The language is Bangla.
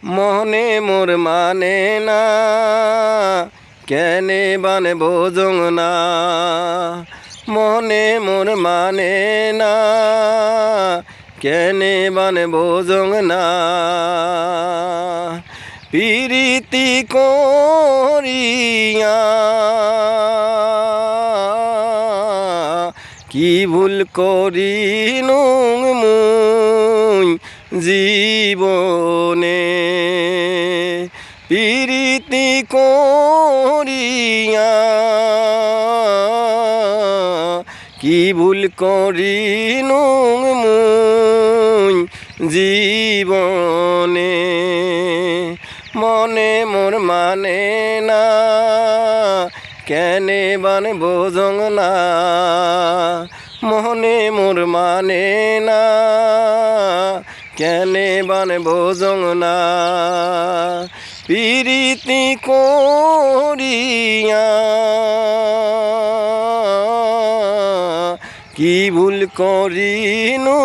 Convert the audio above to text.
মনে মোর মানে না কেনে বানে বোঝং না মনে মোর মানে না কেনে বানে বোঝং না পিরিতি করিয়া কি ভুল করিনু মুই জীবনে পিরিতি করিয়া কি ভুল করিনু মুই জীবনে মনে মোর মানে না কেনে বান বোঝং না মনে মোর মানে না কেনে বান বোঝং না পিরিতি করিয়া কি ভুল করিনু